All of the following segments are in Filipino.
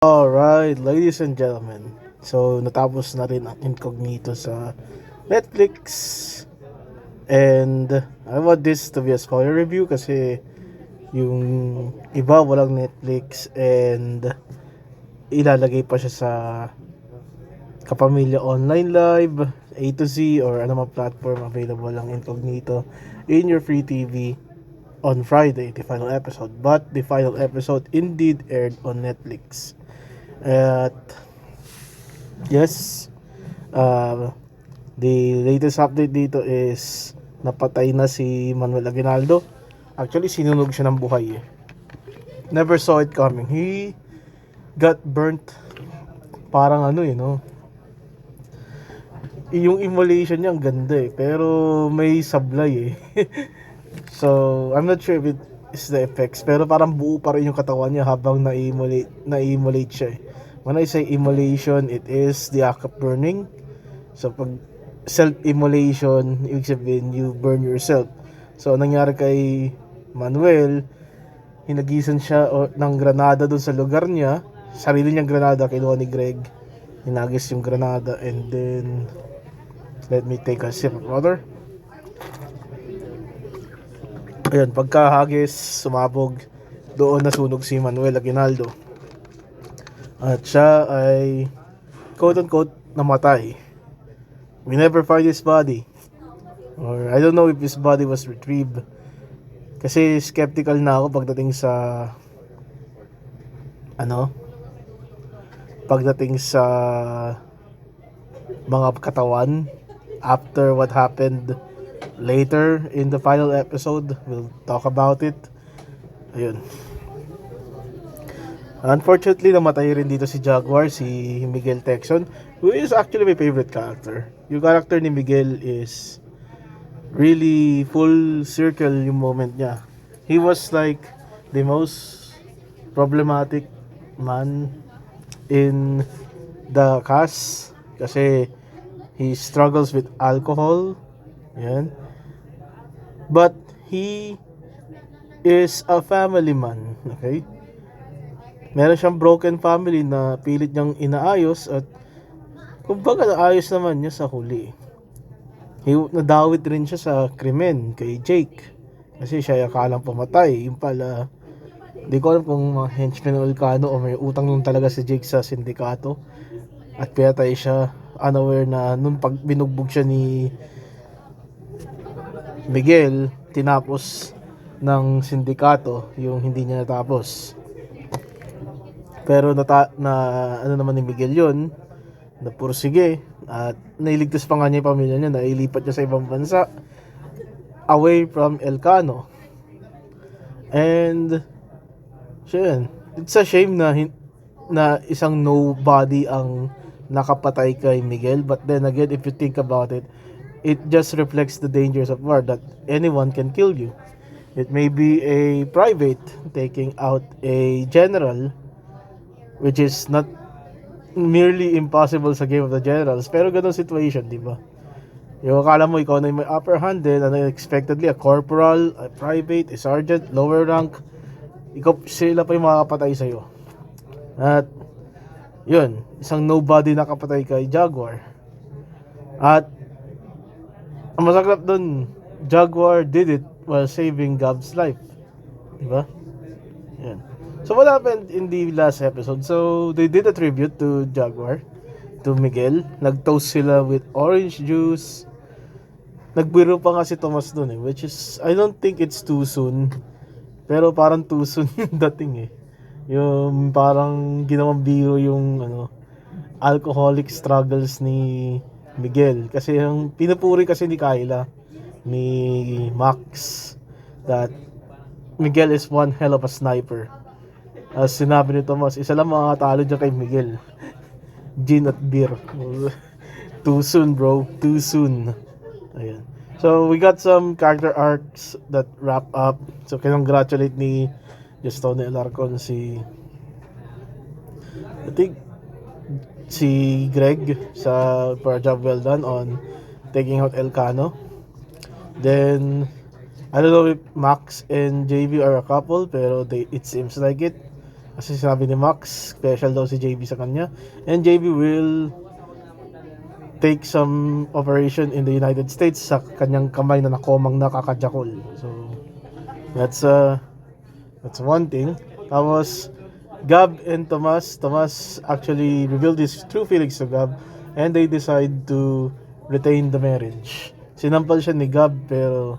Alright, ladies and gentlemen. So, natapos na rin ang Incognito sa Netflix. And I want this to be a spoiler review kasi yung iba walang Netflix and ilalagay pa siya sa Kapamilya Online Live, A to Z, or anumang platform available ang Incognito in your free TV on Friday, the final episode. But the final episode indeed aired on Netflix. At yes, the latest update dito is napatay na si Manuel Aguinaldo. Actually, sinunog siya ng buhay eh. Never saw it coming. He got burnt parang yung immolation niya ang ganda eh, pero may sablay eh. So, I'm not sure if it is the effects, pero parang buo pa rin yung katawan niya habang na-immolate siya eh. When I say immolation, it is the act of burning. So, pag self-immolation, ibig sabihin, you burn yourself. So, nangyari kay Manuel, hinagisan siya ng granada doon sa lugar niya. Sarili niyang granada, kinuha ni Greg. Hinagis yung granada, and then, let me take a sip of water. Ayun, pagkahagis, sumabog, doon nasunog si Manuel Aguinaldo. At siya ay quote-unquote namatay. We never find his body. Or I don't know if his body was retrieved. Kasi skeptical na ako pagdating sa mga katawan after what happened later in the final episode. We'll talk about it. Ayun. Unfortunately, namatay rin dito si Jaguar, si Miguel Texon, who is actually my favorite character. Yung character ni Miguel is really full circle yung moment niya. He was like the most problematic man in the cast kasi he struggles with alcohol. Yan. But he is a family man, okay? Meron siyang broken family na pilit niyang inaayos at kumbaga naayos naman niya sa huli. Nadawit rin siya sa krimen kay Jake kasi siya yung akalang pumatay. Yung pala, di ko alam kung mga henchmen o Elcano o may utang nun talaga si Jake sa sindikato at pinatay siya unaware na nung pag binugbog siya ni Miguel, tinapos ng sindikato yung hindi niya natapos. Pero naman ni Miguel yun, napursige at nailigtas pa nga niya yung pamilya niya, nailipat niya sa ibang bansa away from Elcano. And siya, it's a shame na isang nobody ang nakapatay kay Miguel, but then again, if you think about it, it just reflects the dangers of war, that anyone can kill you. It may be a private taking out a general, which is not merely impossible sa Game of the Generals, pero ganun situation, di ba? Yung akala mo ikaw na yung may upper hand, then unexpectedly a corporal, a private, a sergeant, lower rank, sila pa yung makakapatay sa'yo. At yun, isang nobody nakapatay kay Jaguar. At ang masaklap dun, Jaguar did it while saving Gab's life, di ba? Yan. So what happened in the last episode? So they did a tribute to Jaguar, to Miguel. Nag-toast sila with orange juice. Nagbiro pa nga si Tomas dun eh, which is, I don't think it's too soon. Pero parang too soon yung dating eh. Yung parang ginawang biro yung alcoholic struggles ni Miguel. Kasi yung pinupuri kasi ni Kyla, ni Max, that Miguel is one hell of a sniper. As sinabi ni Tomas, isa lang makakatalo dyan kay Miguel. Gin at beer. Too soon, bro. Too soon. Ayan. So, we got some character arcs that wrap up. So, congratulate ni Justone Alarcon I think si Greg for a job well done on taking out Elcano. Then, I don't know if Max and JV are a couple, pero it seems like it. Kasi sabi ni Max, special daw si JB sa kanya. And JB will take some operation in the United States sa kanyang kamay na nakomang nakakajakol. So, that's one thing. Tapos, Gab and Tomas actually revealed his true feelings to Gab and they decide to retain the marriage. Sinampal siya ni Gab pero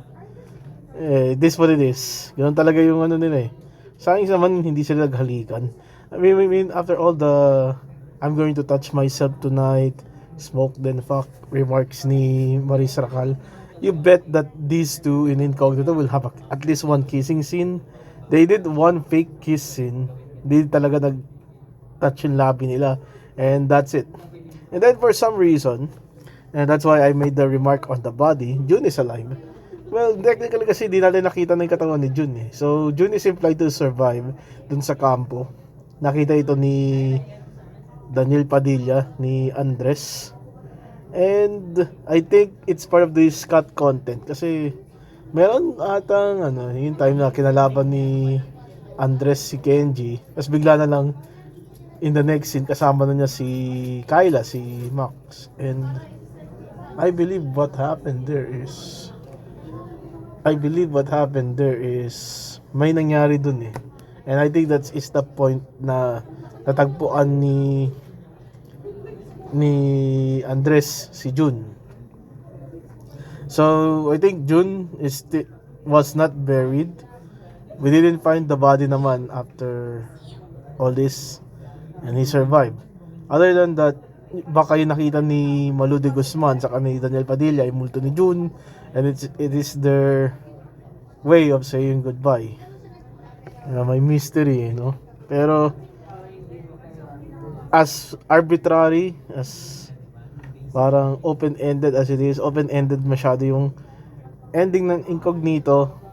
this what it is. Ganun talaga yung ano nila eh. Sa akin naman hindi sila naghalikan. I mean after all the I'm going to touch myself tonight, smoke then fuck remarks ni Maris Racal, you bet that these two in Incognito will have at least one kissing scene. They did one fake kiss scene. Hindi talaga nag-touch yung labi nila. And that's it. And then for some reason, and that's why I made the remark on the body, June is alive. Well, technically kasi di natin nakita na yung katawan ni June eh. So, June is implied to survive dun sa kampo. Nakita ito ni Daniel Padilla, ni Andres. And I think it's part of this cut content kasi meron atang yung time na kinalaban ni Andres si Kenji, tapos bigla na lang in the next scene kasama na niya si Kyla, si Max. And I believe what happened there is may nangyari dun eh. And I think that is the point na natagpuan ni Andres si June. So I think June was not buried. We didn't find the body naman after all this, and he survived. Other than that, baka yung nakita ni Malu de Guzman sa ni Daniel Padilla yung multo ni June, and it is their way of saying goodbye. May mystery, no? Pero as arbitrary, as parang open-ended as it is, open-ended masyado yung ending ng Incognito.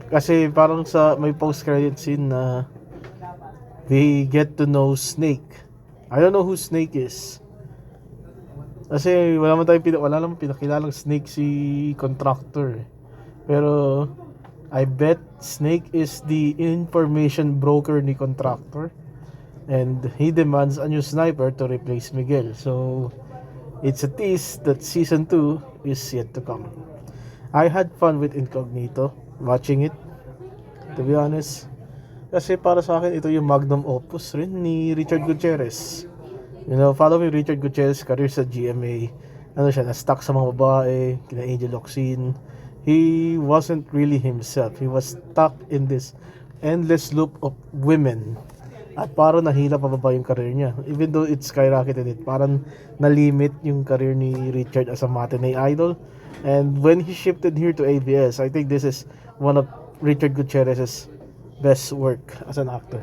Kasi parang may post-credit scene na we get to know Snake. I don't know who Snake is. Kasi wala naman pinakilalang Snake si Contractor. Pero I bet Snake is the information broker ni Contractor. And he demands a new sniper to replace Miguel. So it's a tease that season 2 is yet to come. I had fun with Incognito watching it, to be honest. Kasi para sa akin ito yung magnum opus rin ni Richard Gutierrez. Following Richard Gutierrez career sa GMA, na-stuck sa mga babae, kina Angel Locsin. He wasn't really himself. He was stuck in this endless loop of women. At parang nahila pababa yung career niya. Even though it skyrocketed it, parang nalimit yung career ni Richard as a matinee idol. And when he shifted here to ABS, I think this is one of Richard Gutierrez's best work as an actor.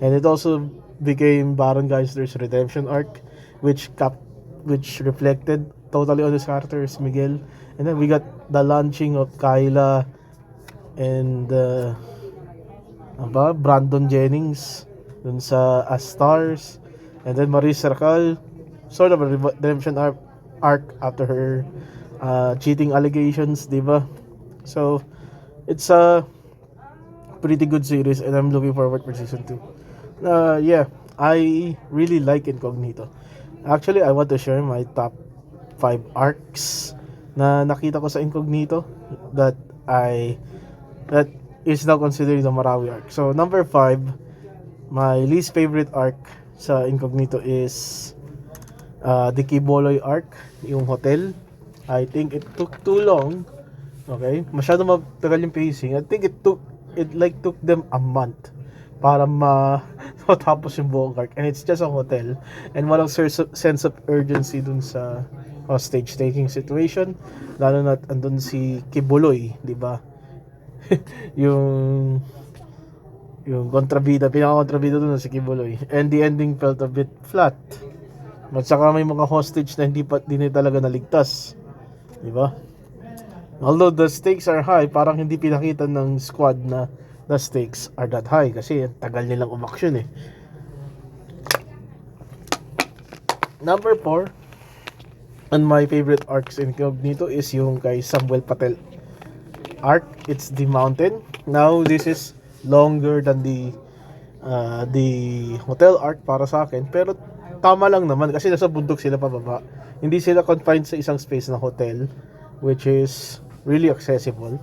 And it also became Baron Geisler's redemption arc, which reflected totally on his character as Miguel. And then we got the launching of Kyla and Brandon Jennings dun sa As Stars, and then Maris Racal, sort of a redemption arc after her cheating allegations, diba? So it's a pretty good series and I'm looking forward for season 2. Yeah, I really like Incognito. Actually, I want to share my top 5 arcs na nakita ko sa Incognito that is now considered the Marawi arc. So number 5, my least favorite arc sa Incognito is the Kiboloy arc, yung hotel. I think it took too long. Okay? Masyado matagal yung pacing. I think it took them a month para matapos yung buong arc. And it's just a hotel. And walang sense of urgency dun sa hostage taking situation. Lalo na andun si Kiboloy, di ba? yung pinaka-kontrabida doon si Kiboloy. And the ending felt a bit flat. At saka may mga hostage na hindi talaga naligtas. Di ba? Although the stakes are high, parang hindi pinakita ng squad na the stakes are that high kasi tagal nilang umaksyon eh. Number 4, and my favorite arcs in Incognito is yung kay Samuel Patel arc. It's the mountain. Now this is longer than the the hotel arc para sa akin, pero tama lang naman kasi nasa bundok sila pababa. Hindi sila confined sa isang space na hotel, which is really accessible.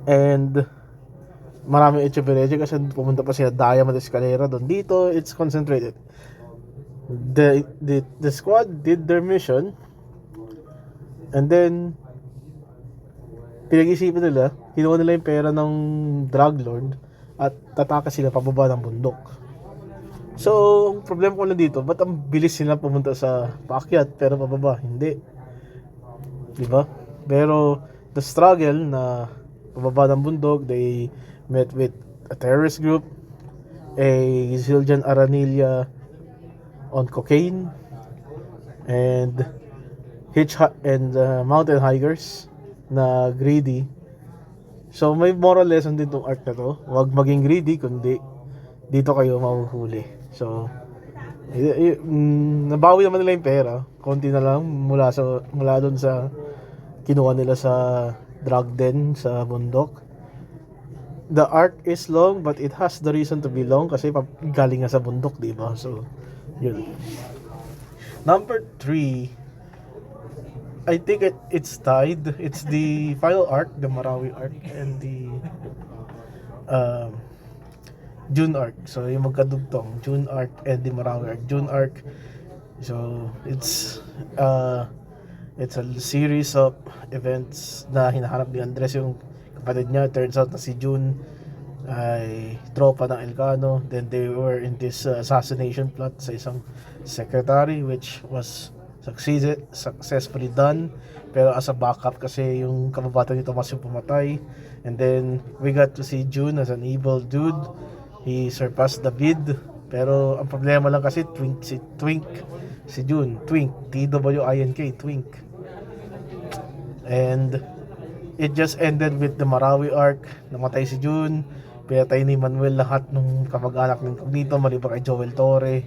And maraming HVRG kasi pumunta pa sila Diamond Escalera doon. Dito, it's concentrated. The squad did their mission, and then pinag-isipan nila, kinuha nila yung pera ng drug lord at tataka sila pababa ng bundok. So, ang problema ko lang dito, ba't ang bilis sila pumunta sa paakyat pero pababa? Hindi. Diba? Pero, the struggle na pababa ng bundok, they met with a terrorist group, a Zildjian Aranilla on cocaine, and mountain hikers na greedy. So may moral lesson din tong art na to. Huwag maging greedy kundi dito kayo mahuhuli. So nabawi naman nila yung pera. Konti na lang mula doon sa kinuha nila sa drug den sa bundok. The arc is long but it has the reason to be long kasi galing nga sa bundok, di ba? So yun. Number 3, I think it's tied. It's the final arc, the Marawi arc, and the June arc. So yung magkadugtong, June arc and the Marawi arc. June arc. So it's a series of events na hinahanap ni Andres yung kapatid niya. Turns out na si June ay tropa ng Elcano. Then they were in this assassination plot sa isang secretary which was successfully done, pero as a backup kasi yung kababata ni Tomas yung pumatay. And then we got to see June as an evil dude. He surpassed the bid, pero ang problema lang kasi si June, Twink, Twink. And it just ended with the Marawi arc. Namatay si June, pinatay ni Manuel lahat ng kamag-anak ng Cognito maliban kay Joel Torre.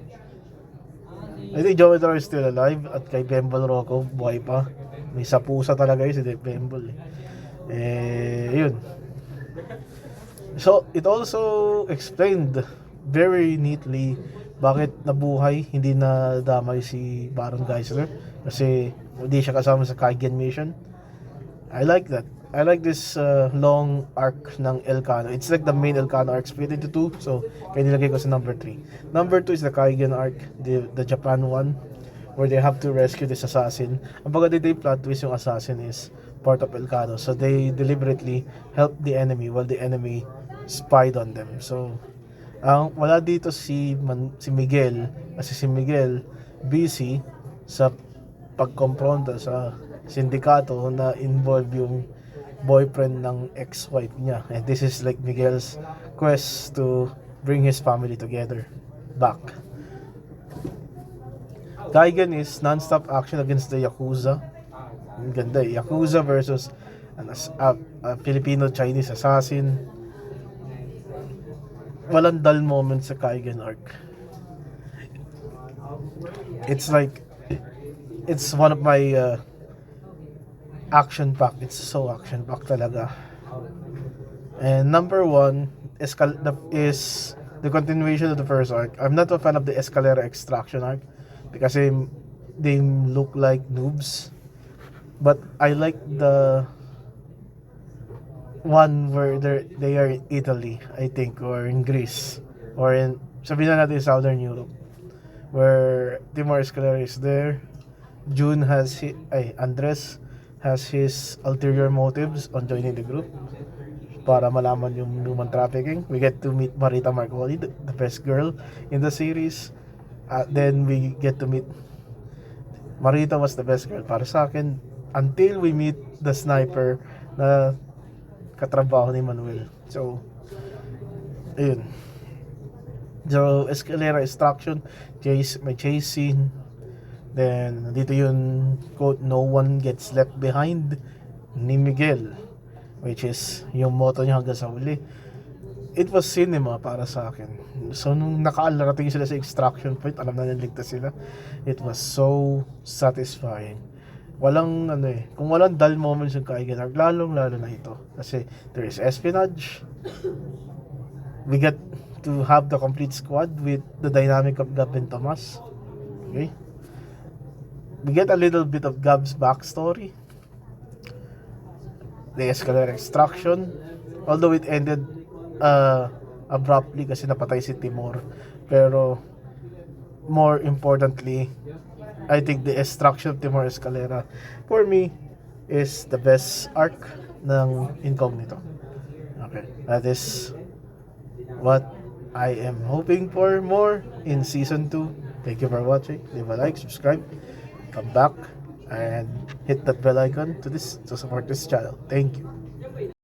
I think Joel Torre is still alive at kay Bembol Rocco buhay pa. May sapusa talaga yun si Bembol yun. So it also explained very neatly bakit nabuhay, hindi na damay si Baron Geisler kasi hindi siya kasama sa Kaigen mission. I like that. I like this long arc ng Elcano. It's like the main Elcano arc split into 2. So, kaya nilagay ko sa number 3. Number 2 is the Kaigen arc, the Japan one, where they have to rescue this assassin. Ang pagkatid yung plot twist, yung assassin is part of Elcano. So, they deliberately help the enemy while the enemy spied on them. So, wala dito si Miguel, kasi si Miguel busy sa pagkompronta sa sindikato na involve yung boyfriend ng ex-wife niya. And this is like Miguel's quest to bring his family together back. Kaigen is non-stop action against the Yakuza. Ang ganda eh. Yakuza versus a Filipino-Chinese assassin. Walang dull moment sa Kaigen arc. It's like, it's one of my action-packed. It's so action-packed talaga. And number 1 is the continuation of the first arc. I'm not a fan of the Escalera extraction arc because they look like noobs. But I like the one where they are in Italy, I think, or in Greece, or in, sabihin na natin, Southern Europe, where Timur Escalera is there. Andres has his ulterior motives on joining the group para malaman yung human trafficking. We get to meet Marita Marcoli, the best girl in the series. Then we get to meet, Marita was the best girl para sa akin until we meet the sniper na katrabaho ni Manuel. So, ayun. So, Escalera extraction, may chase scene. Then, dito yung quote, "No one gets left behind" ni Miguel, which is yung motto niya hanggang sa huli. It was cinema para sa akin. So, nung nakaalarating sila sa extraction point, alam na niligtas sila. It was so satisfying. Walang kung walang dull moments yung Kaigen arc, lalong lalo na ito. Kasi there is espionage, We get to have the complete squad with the dynamic of Gab and Tomas. Okay? We get a little bit of Gab's backstory. The Escalera extraction. Although it ended abruptly kasi napatay si Timur. Pero more importantly, I think the extraction of Timur Escalera for me is the best arc ng Incognito. Okay, that is what I am hoping for more in season 2. Thank you for watching. Leave a like, subscribe, come back, and hit that bell icon to support this channel. Thank you.